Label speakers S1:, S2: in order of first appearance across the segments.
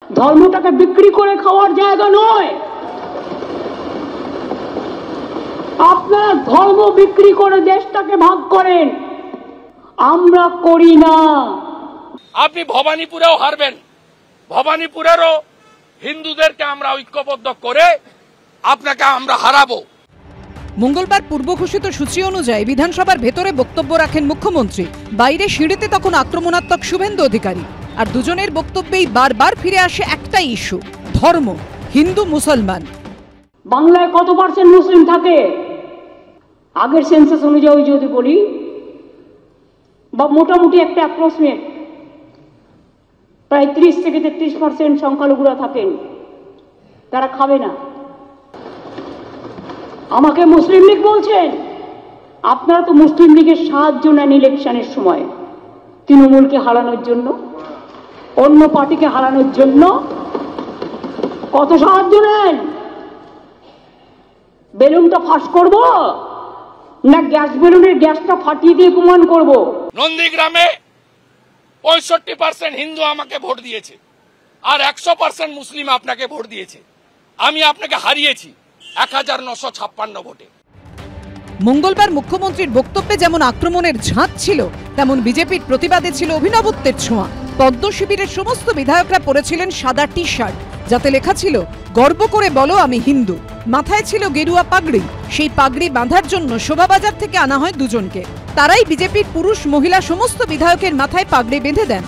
S1: ধর্মটাকে বিক্রি করে খাওয়ার জায়গা নয়। আপনারা ধর্ম বিক্রি করে দেশটাকে ভাগ করেন, আমরা করি না।
S2: আপনি ভবানীপুরেও হারবেন, ভবানীপুরেরও হিন্দুদেরকে আমরা ঐক্যবদ্ধ করে আপনাকে আমরা হারাবো।
S3: মঙ্গলবার পূর্ব ঘোষিত সূচি অনুযায়ী বিধানসভার ভেতরে বক্তব্য রাখেন মুখ্যমন্ত্রী। বাইরে সিঁড়িতে তখন আক্রমণাত্মক শুভেন্দু অধিকারী। আর দুজনের বক্তব্যেই বারবার ফিরে আসে একটাই ইস্যু, ধর্ম, হিন্দু মুসলমান।
S1: বাংলায় কত পার্সেন্ট মুসলিম থাকে? আগের সেন্সাস অনুযায়ী যদি বলি, বা মোটামুটি একটা অ্যাপ্রক্সিমেট প্রায় 30 থেকে 33% সংখ্যালঘুরা থাকেন, তারা খাবে না। আমাকে মুসলিম লীগ বলছেন, আপনারা তো মুসলিম লীগের সাহায্য নেন ইলেকশনের সময়, তৃণমূলকে হারানোর জন্য, অন্য পার্টিকে হারানোর জন্য কত সাহায্য নেন? বেলুনটা ফাঁস করব না গ্যাস বেলুনের গ্যাসটা ফাটিয়ে দিয়ে প্রমাণ করব?
S2: নন্দীগ্রামে 65% হিন্দু আমাকে ভোট দিয়েছে, আর 100% মুসলিম আপনাকে ভোট দিয়েছে। আমি আপনাকে হারিয়েছি 1956 ভোটে।
S3: মঙ্গলবার মুখ্যমন্ত্রীর বক্তব্যে যেমন আক্রমণের ঝাঁজ ছিল, তেমন বিজেপির প্রতিবাদে ছিল অভিনবত্বের ছোঁয়া। পদ্ম শিবিরের সমস্ত বিধায়করা পরেছিলেন সাদা টি শার্ট, যাতে লেখা ছিল গর্ব করে বলো আমি হিন্দু। মাথায় ছিল গেরুয়া পাগড়ি। সেই পাগড়ি বাঁধার জন্য শোভাবাজার থেকে আনা হয় দুজনকে। তারাই বিজেপির পুরুষ মহিলা সমস্ত বিধায়কের মাথায় পাগড়ি বেঁধে দেন।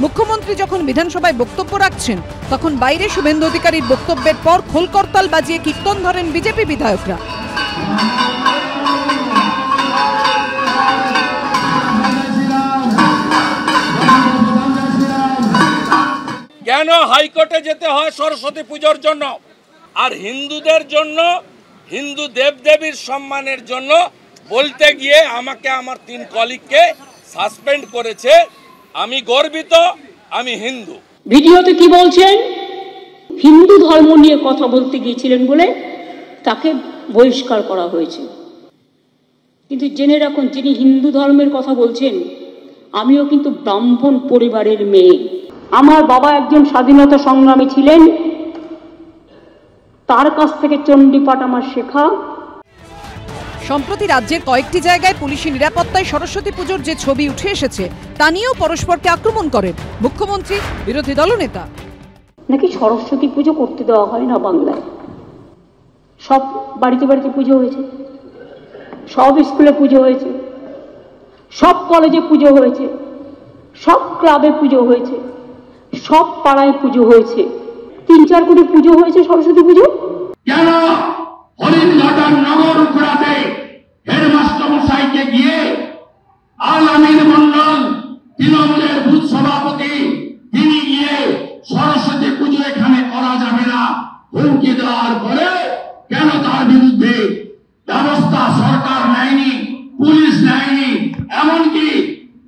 S3: মুখ্যমন্ত্রী যখন বিধানসভায় বক্তব্য রাখছেন, তখন বাইরে শুভেন্দু অধিকারীর বক্তব্যের পর খোলকরতাল বাজিয়ে কীর্তন ধরেন বিজেপি বিধায়করা।
S2: কেন হাইকোর্টে যেতে হয় সরস্বতী পুজোর জন্য, আর হিন্দুদের জন্য, হিন্দু দেবদেবীর সম্মানের জন্য বলতে গিয়ে আমাকে আমার 3 কলিগকে সাসপেন্ড করেছে। আমি গর্বিত, আমি হিন্দু।
S1: ভিডিওতে কি বলছেন? হিন্দু ধর্ম নিয়ে কথা বলতে গিয়েছিলেন বলে তাকে বহিষ্কার করা হয়েছে। কিন্তু জেনে রাখুন, যিনি হিন্দু ধর্মের কথা বলছেন, আমিও কিন্তু ব্রাহ্মণ পরিবারের মেয়ে। আমার বাবা একজন স্বাধীনতা সংগ্রামী ছিলেন, তার কাছ থেকে চণ্ডীপাঠ আমার শেখা।
S3: সম্প্রতি রাজ্যের কয়েকটি জায়গায় পুলিশি নিরাপত্তায় সরস্বতী পুজোর যে ছবি উঠে এসেছে, তা নিয়েও পরস্পরকে আক্রমণ করেন মুখ্যমন্ত্রী, বিরোধী দলনেতা।
S1: নাকি সরস্বতী পুজো করতে দেওয়া হয় না বাংলায়? সব বাড়িতে বাড়িতে পুজো হয়েছে, সব স্কুলে পুজো হয়েছে, সব কলেজে পুজো হয়েছে, সব ক্লাবে পুজো হয়েছে, সব পাড়ায় পুজো হয়েছে। 3-4 কোটি পুজো হয়েছে সরস্বতী পুজো।
S4: কেন হরিণঘাটার নগর উখড়াতে হেডমাস্টার মশাইকে গিয়ে আলামিন মন্ডল, তৃণমূলের বুথ সভাপতি, তিনি গিয়ে সরস্বতী পুজো এখানে করা যাবে না হুমকি দেওয়ার পরে কেন তার বিরুদ্ধে ব্যবস্থা সরকার নেয়নি, পুলিশ নেয়নি, এমনকি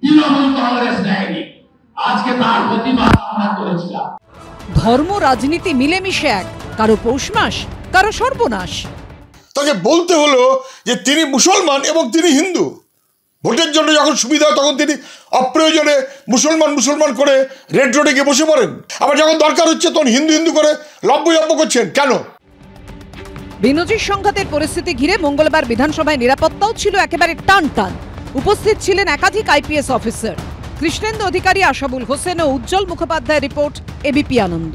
S4: তৃণমূল কংগ্রেস নেয়নি? আজকে তার প্রতিবাদ আমরা করেছিলাম।
S3: ধর্ম রাজনীতি মিলেমিশে এক, কারো পৌষ মাস, কারো সর্বনাশ।
S5: তাকে বলতে হলো যে তিনি মুসলমান এবং তিনি হিন্দু। ভোটের জন্য যখন সুবিধা হয় তখন তিনি অপ্রয়োজনে মুসলমান করে রেড রোডে গিয়ে বসে পড়েন, আবার যখন দরকার হচ্ছে তখন হিন্দু করে লব্য করছেন। কেন?
S3: বেনজির সংঘাতের পরিস্থিতি ঘিরে মঙ্গলবার বিধানসভায় নিরাপত্তাও ছিল একেবারে টান টান। উপস্থিত ছিলেন একাধিক আইপিএস অফিসার। কৃষ্ণেন্দু অধিকারী, আশাবুল হোসেন ও উজ্জ্বল মুখোপাধ্যায়ের রিপোর্ট, এবিপি আনন্দ।